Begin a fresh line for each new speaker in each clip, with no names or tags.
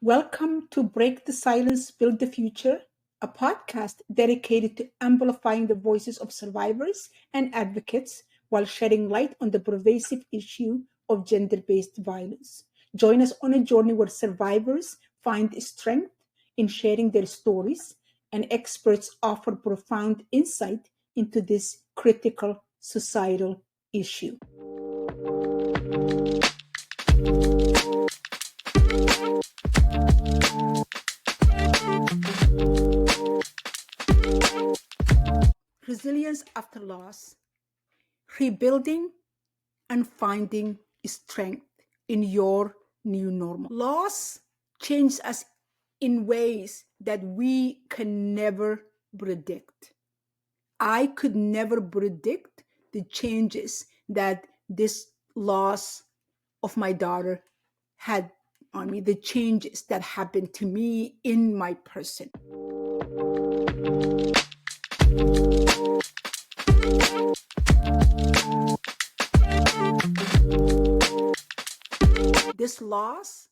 Welcome to Break the Silence, Build the Future, a podcast dedicated to amplifying the voices of survivors and advocates while shedding light on the pervasive issue of gender based violence. Join us on a journey where survivors find strength in sharing their stories and experts offer profound insight into this critical societal issue. Resilience after loss, rebuilding and finding strength in your new normal. Loss changes us in ways that we can never predict. I could never predict the changes that this loss of my daughter had on me, the changes that happened to me in my person. This loss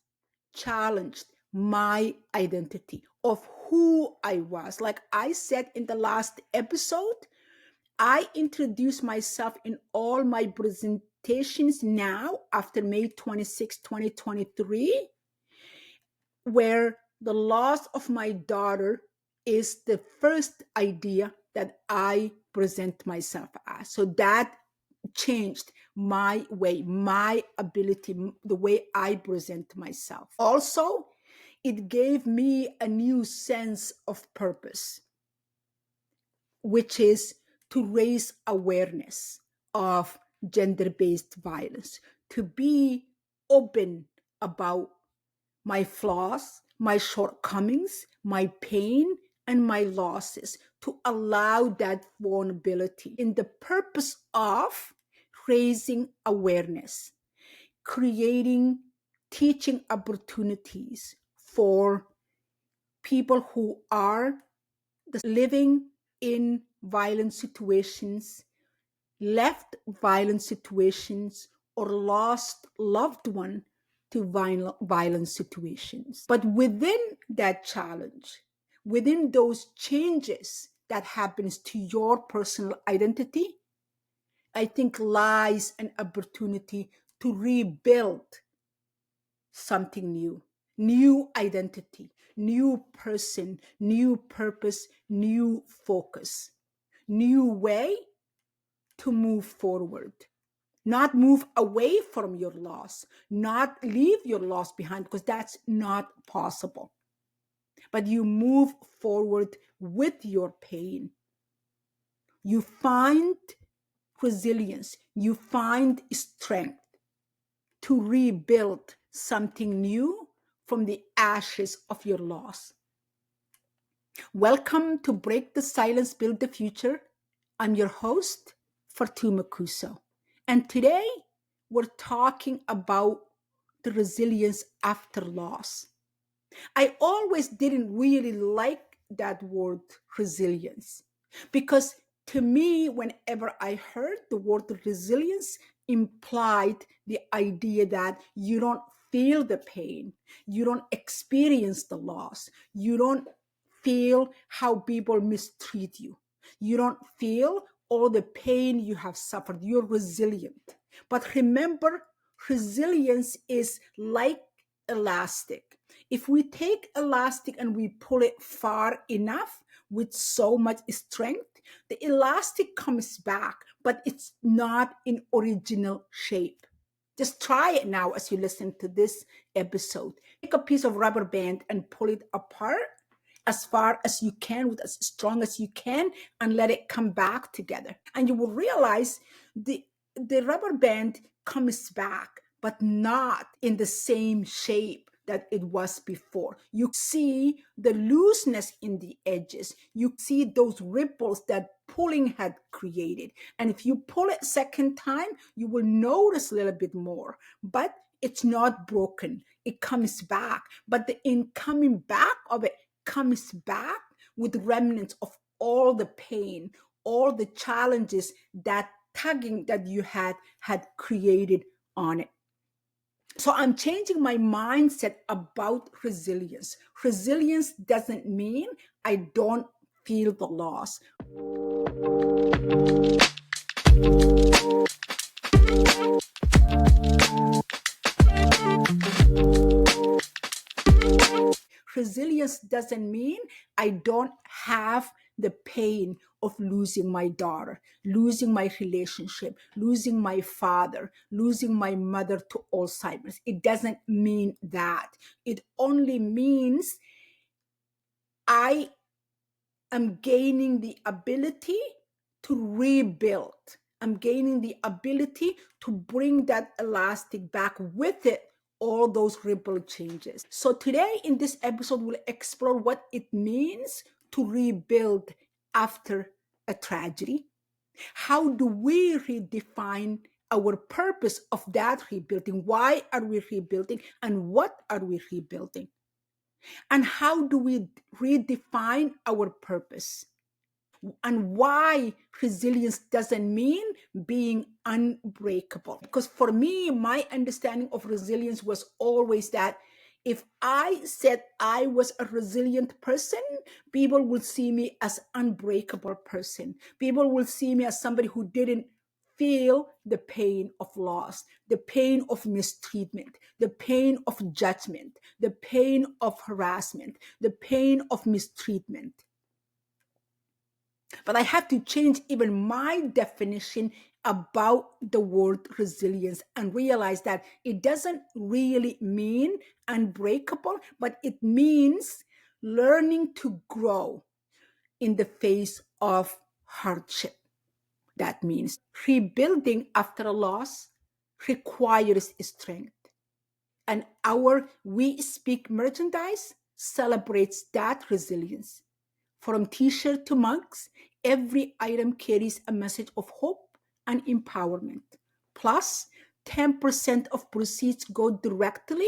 challenged my identity of who I was. Like I said in the last episode, I introduce myself in all my presentations now after May 26, 2023, where the loss of my daughter is the first idea that I present myself as. So that changed my way, my ability, the way I present myself. Also, it gave me a new sense of purpose, which is to raise awareness of gender-based violence, to be open about my flaws, my shortcomings, my pain, and my losses, to allow that vulnerability in the purpose of raising awareness, creating teaching opportunities for people who are living in violent situations, left violent situations, or lost loved one to violent situations. But within that challenge, within those changes that happens to your personal identity, I think lies an opportunity to rebuild something new, new identity, new person, new purpose, new focus, new way to move forward. Not move away from your loss, not leave your loss behind, because that's not possible. But you move forward with your pain. You find resilience, you find strength to rebuild something new from the ashes of your loss. Welcome to Break the Silence, Build the Future. I'm your host, Fartumo Kusow. And today we're talking about the resilience after loss. I always didn't really like that word resilience because to me, whenever I heard the word resilience, implied the idea that you don't feel the pain, you don't experience the loss, you don't feel how people mistreat you, you don't feel all the pain you have suffered, you're resilient. But remember, resilience is like elastic. If we take elastic and we pull it far enough with so much strength, the elastic comes back, but it's not in original shape. Just try it now as you listen to this episode. Take a piece of rubber band and pull it apart as far as you can, with as strong as you can, and let it come back together. And you will realize the rubber band comes back, but not in the same shape that it was before. You see the looseness in the edges. You see those ripples that pulling had created. And if you pull it second time, you will notice a little bit more. But it's not broken. It comes back. But the incoming back of it comes back with remnants of all the pain, all the challenges that tugging that you had created on it. So I'm changing my mindset about resilience. Resilience doesn't mean I don't feel the loss. Resilience doesn't mean I don't have the pain of losing my daughter, losing my relationship, losing my father, losing my mother to Alzheimer's. It doesn't mean that. It only means I am gaining the ability to rebuild. I'm gaining the ability to bring that elastic back with it, all those ripple changes. So today in this episode, we'll explore what it means to rebuild after a tragedy. How do we redefine our purpose of that rebuilding? Why are we rebuilding? And what are we rebuilding? And how do we redefine our purpose? And why resilience doesn't mean being unbreakable. Because for me, my understanding of resilience was always that if I said I was a resilient person, people will see me as unbreakable person. People will see me as somebody who didn't feel the pain of loss, the pain of mistreatment, the pain of judgment, the pain of harassment, the pain of mistreatment. But I have to change even my definition about the word resilience and realize that it doesn't really mean unbreakable, but it means learning to grow in the face of hardship. That means rebuilding after a loss requires strength. And our We Speak merchandise celebrates that resilience. From t-shirt to mugs, every item carries a message of hope and empowerment. Plus, 10% of proceeds go directly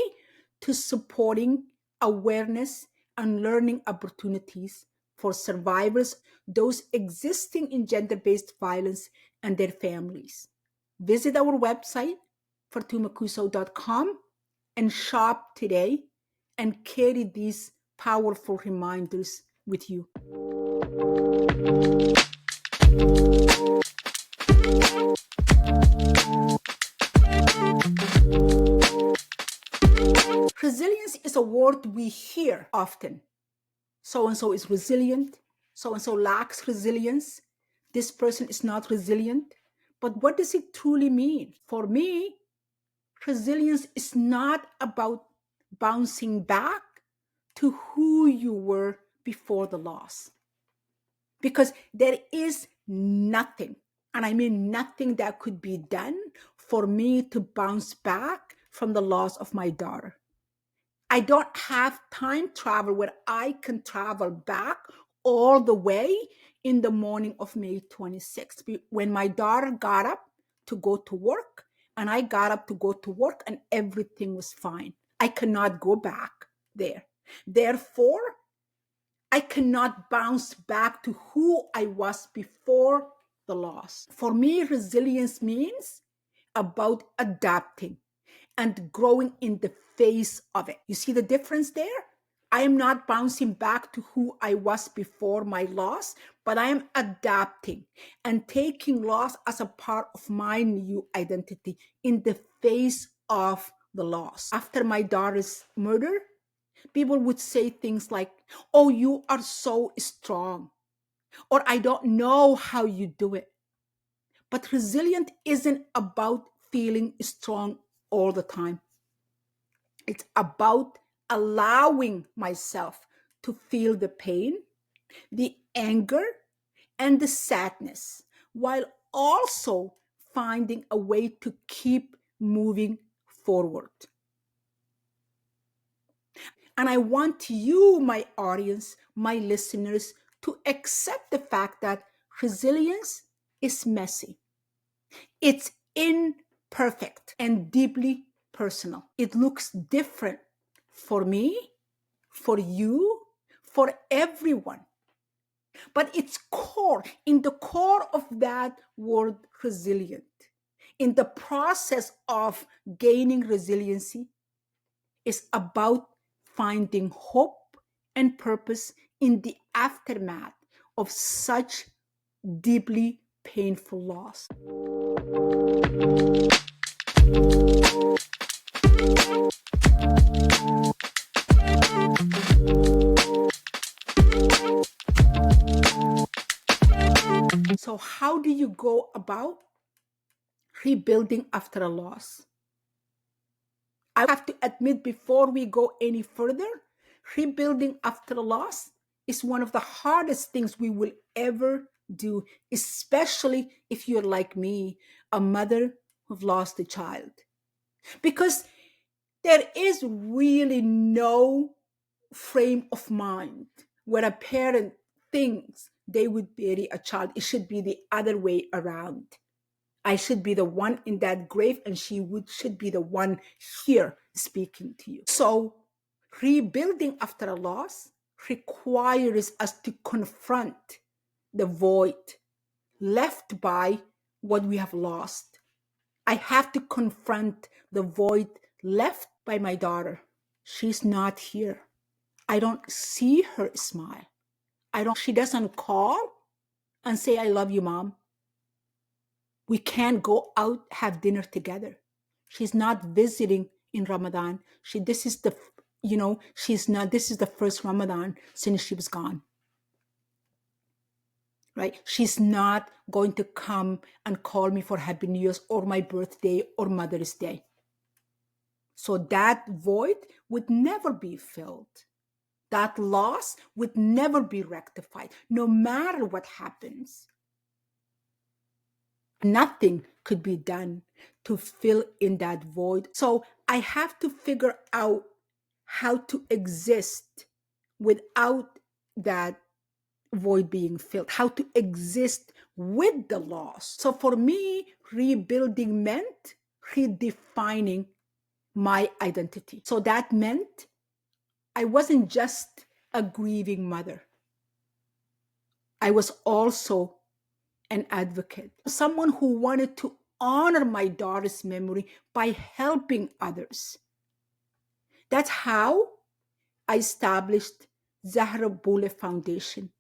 to supporting awareness and learning opportunities for survivors, those existing in gender-based violence, and their families. Visit our website, fartumokusow.com, and shop today and carry these powerful reminders with you. Resilience is a word we hear often. So and so is resilient, so and so lacks resilience, this person is not resilient. But what does it truly mean? For me, resilience is not about bouncing back to who you were before the loss. Because there is nothing, and I mean nothing, that could be done for me to bounce back from the loss of my daughter. I don't have time travel where I can travel back all the way in the morning of May 26th when my daughter got up to go to work and I got up to go to work and everything was fine. I cannot go back there. Therefore, I cannot bounce back to who I was before the loss. For me, resilience means about adapting and growing in the face of it. You see the difference there? I am not bouncing back to who I was before my loss, but I am adapting and taking loss as a part of my new identity in the face of the loss. After my daughter's murder, people would say things like, "Oh, you are so strong," or "I don't know how you do it." But resilient isn't about feeling strong all the time. It's about allowing myself to feel the pain, the anger, and the sadness, while also finding a way to keep moving forward. And I want you, my audience, my listeners, to accept the fact that resilience is messy. It's imperfect and deeply personal. It looks different for me, for you, for everyone. But its core, in the core of that word resilient, in the process of gaining resiliency is about finding hope and purpose in the aftermath of such deeply painful loss. So, how do you go about rebuilding after a loss? I have to admit, before we go any further, rebuilding after a loss is one of the hardest things we will ever do, especially if you're like me, a mother who've lost a child. Because there is really no frame of mind where a parent thinks they would bury a child. It should be the other way around. I should be the one in that grave, and should be the one here speaking to you. So, rebuilding after a loss requires us to confront the void left by what we have lost. I have to confront the void left by my daughter. She's not here. I don't see her smile. She doesn't call and say, I love you, mom. We can't go out, have dinner together. She's not visiting in Ramadan. This is the first Ramadan since she was gone. Right? She's not going to come and call me for Happy New Year's or my birthday or Mother's Day. So that void would never be filled. That loss would never be rectified, no matter what happens. Nothing could be done to fill in that void. So I have to figure out how to exist without that void being filled, how to exist with the loss. So for me, rebuilding meant redefining my identity. So that meant I wasn't just a grieving mother. I was also an advocate, someone who wanted to honor my daughter's memory by helping others. That's how I established Zahra Bule Foundation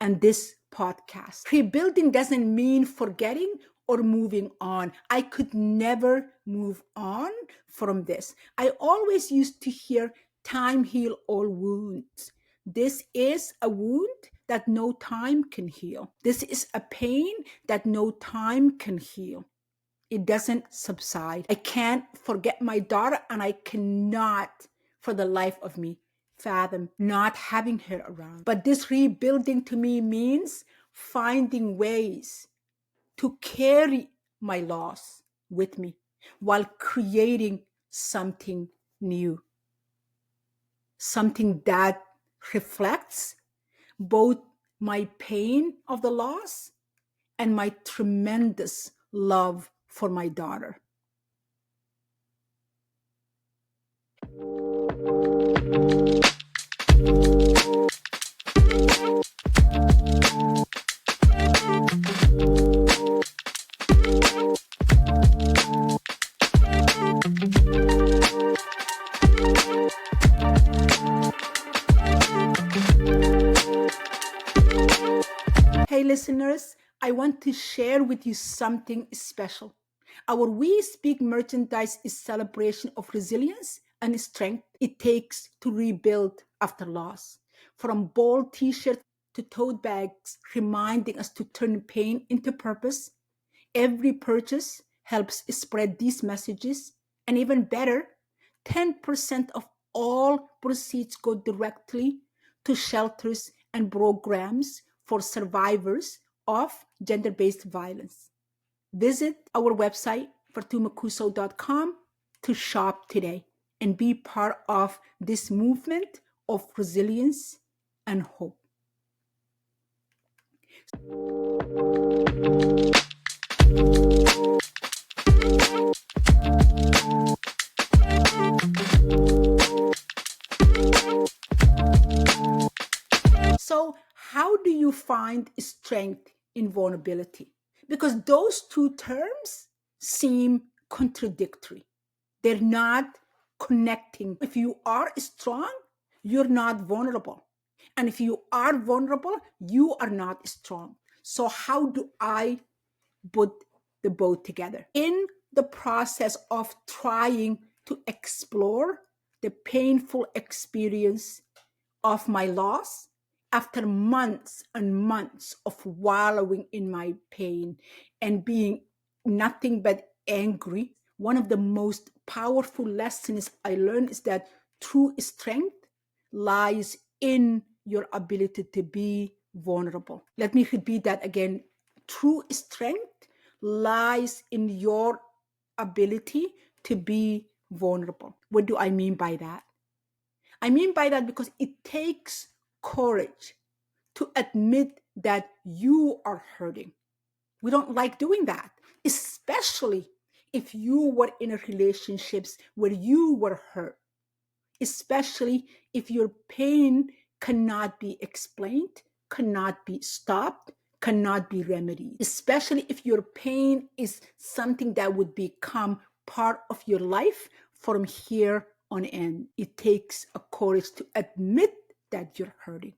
and this podcast. Rebuilding doesn't mean forgetting or moving on. I could never move on from this. I always used to hear time heal all wounds. This is a wound that no time can heal. This is a pain that no time can heal. It doesn't subside. I can't forget my daughter, and I cannot, for the life of me, fathom not having her around. But this rebuilding to me means finding ways to carry my loss with me while creating something new, something that reflects both my pain of the loss and my tremendous love for my daughter. Hey listeners, I want to share with you something special. Our We Speak merchandise is celebration of resilience and strength it takes to rebuild after loss. From bold t-shirts to tote bags reminding us to turn pain into purpose, every purchase helps spread these messages. And even better, 10% of all proceeds go directly to shelters and programs for survivors of gender-based violence. Visit our website, fartumokusow.com, to shop today and be part of this movement of resilience and hope. So, how do you find strength in vulnerability? Because those two terms seem contradictory. They're not connecting. If you are strong, you're not vulnerable. And if you are vulnerable, you are not strong. So, how do I put the both together? In the process of trying to explore the painful experience of my loss, after months and months of wallowing in my pain and being nothing but angry, one of the most powerful lessons I learned is that true strength lies in your ability to be vulnerable. Let me repeat that again. True strength lies in your ability to be vulnerable. What do I mean by that? I mean by that because it takes courage to admit that you are hurting. We don't like doing that, especially if you were in a relationships where you were hurt, especially if your pain cannot be explained, cannot be stopped, cannot be remedied, especially if your pain is something that would become part of your life from here on in. It takes a courage to admit that you're hurting.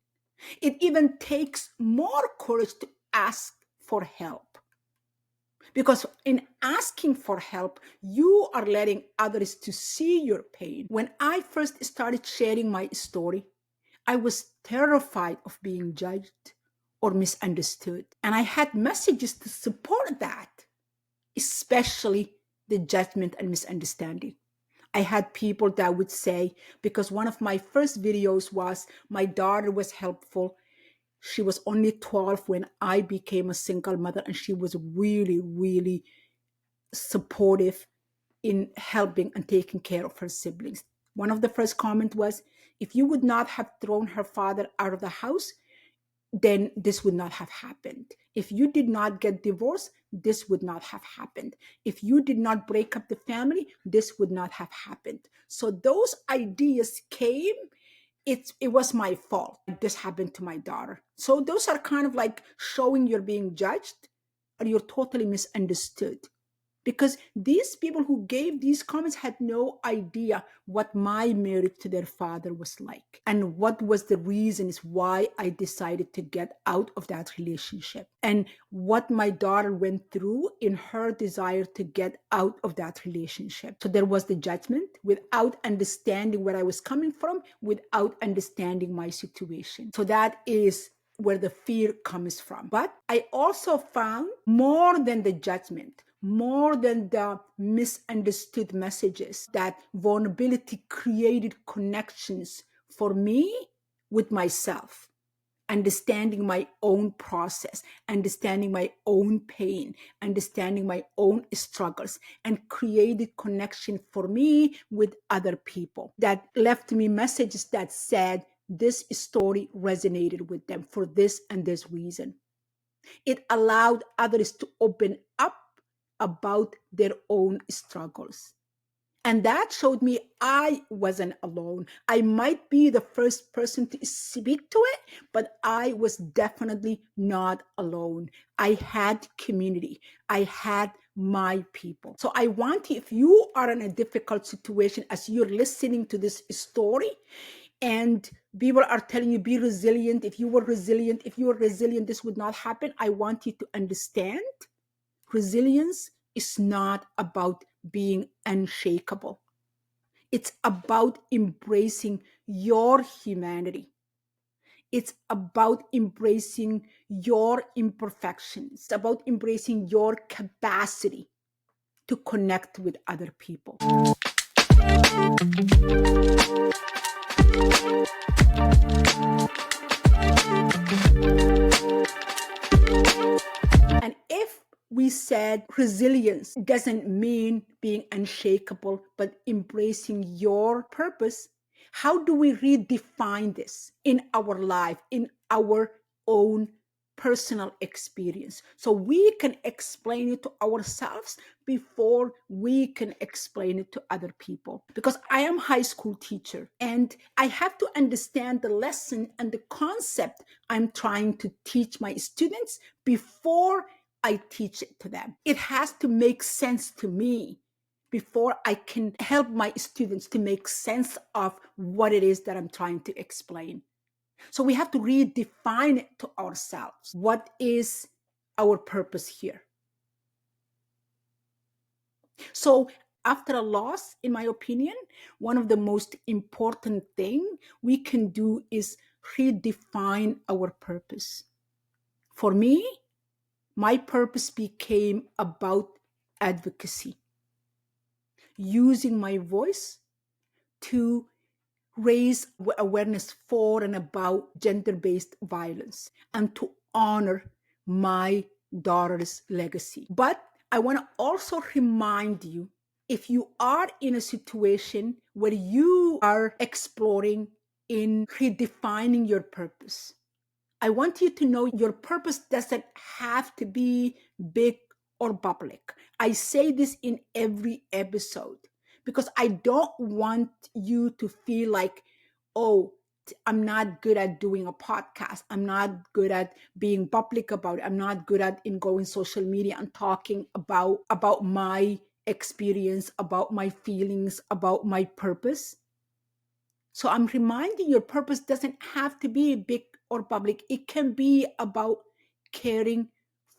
It even takes more courage to ask for help. Because in asking for help, you are letting others to see your pain. When I first started sharing my story, I was terrified of being judged or misunderstood. And I had messages to support that, especially the judgment and misunderstanding. I had people that would say, because one of my first videos was my daughter was helpful. She was only 12 when I became a single mother, and she was really, really supportive in helping and taking care of her siblings. One of the first comments was, if you would not have thrown her father out of the house, then this would not have happened. If you did not get divorced, this would not have happened. If you did not break up the family, this would not have happened. So those ideas came. It was my fault. This happened to my daughter. So those are kind of like showing you're being judged or you're totally misunderstood. Because these people who gave these comments had no idea what my marriage to their father was like and what was the reasons why I decided to get out of that relationship and what my daughter went through in her desire to get out of that relationship. So there was the judgment without understanding where I was coming from, without understanding my situation. So that is where the fear comes from. But I also found more than the judgment, more than the misunderstood messages, that vulnerability created connections for me with myself, understanding my own process, understanding my own pain, understanding my own struggles, and created connection for me with other people that left me messages that said, this story resonated with them for this and this reason. It allowed others to open up about their own struggles. And that showed me I wasn't alone. I might be the first person to speak to it, but I was definitely not alone. I had community. I had my people. So I want you, if you are in a difficult situation as you're listening to this story, and people are telling you, be resilient. If you were resilient, this would not happen. I want you to understand resilience is not about being unshakable. It's about embracing your humanity. It's about embracing your imperfections. It's about embracing your capacity to connect with other people. And if we said resilience doesn't mean being unshakable, but embracing your purpose, how do we redefine this in our life, in our own personal experience, so we can explain it to ourselves before we can explain it to other people? Because I am a high school teacher and I have to understand the lesson and the concept I'm trying to teach my students before I teach it to them. It has to make sense to me before I can help my students to make sense of what it is that I'm trying to explain. So we have to redefine it to ourselves. What is our purpose here? So after a loss, in my opinion, one of the most important thing we can do is redefine our purpose. For me, my purpose became about advocacy, using my voice to raise awareness for and about gender-based violence and to honor my daughter's legacy. But I want to also remind you, if you are in a situation where you are exploring in redefining your purpose, I want you to know your purpose doesn't have to be big or public. I say this in every episode because I don't want you to feel like, oh, I'm not good at doing a podcast. I'm not good at being public about it. I'm not good at in going social media and talking about my experience, about my feelings, about my purpose. So I'm reminding your purpose doesn't have to be big or public. It can be about caring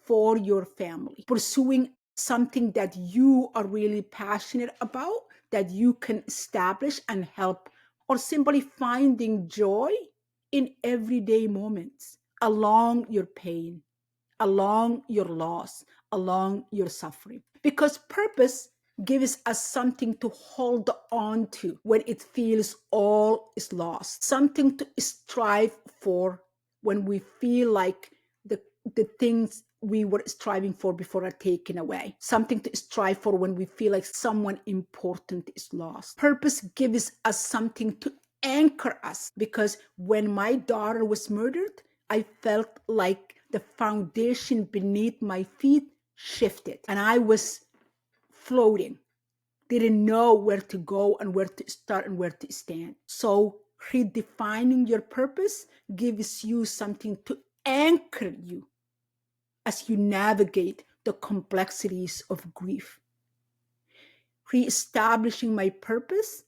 for your family, pursuing something that you are really passionate about, that you can establish and help, or simply finding joy in everyday moments along your pain, along your loss, along your suffering. Because purpose gives us something to hold on to when it feels all is lost, something to strive for when we feel like the things we were striving for before are taken away, something to strive for when we feel like someone important is lost. Purpose gives us something to anchor us, because when my daughter was murdered, I felt like the foundation beneath my feet shifted and I was floating, didn't know where to go and where to start and where to stand. So redefining your purpose gives you something to anchor you as you navigate the complexities of grief. Reestablishing my purpose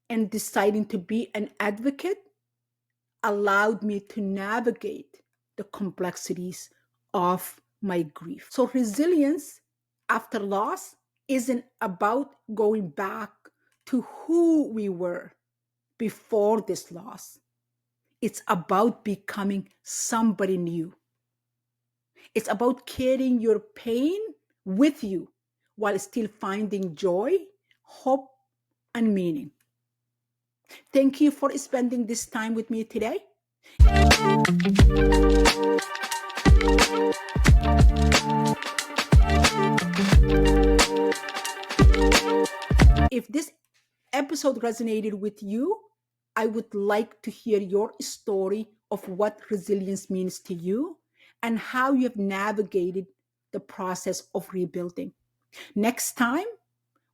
and deciding to be an advocate allowed me to navigate the complexities of my grief. So resilience after loss isn't about going back to who we were before this loss. It's about becoming somebody new. It's about carrying your pain with you while still finding joy, hope, and meaning. Thank you for spending this time with me today. If this episode resonated with you, I would like to hear your story of what resilience means to you and how you have navigated the process of rebuilding. Next time,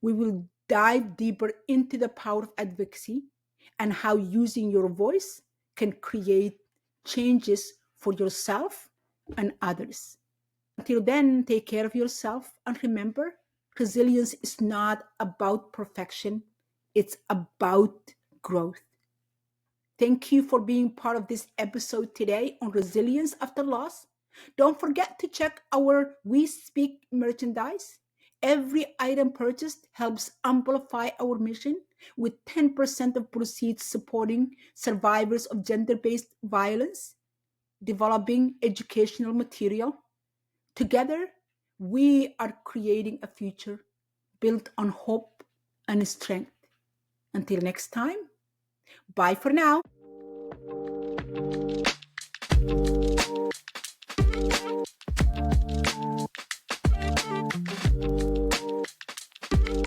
we will dive deeper into the power of advocacy and how using your voice can create changes for yourself and others. Until then, take care of yourself and remember, resilience is not about perfection, it's about growth. Thank you for being part of this episode today on resilience after loss. Don't forget to check our We Speak merchandise. Every item purchased helps amplify our mission, with 10% of proceeds supporting survivors of gender-based violence, developing educational material. Together, we are creating a future built on hope and strength. Until next time, bye for now.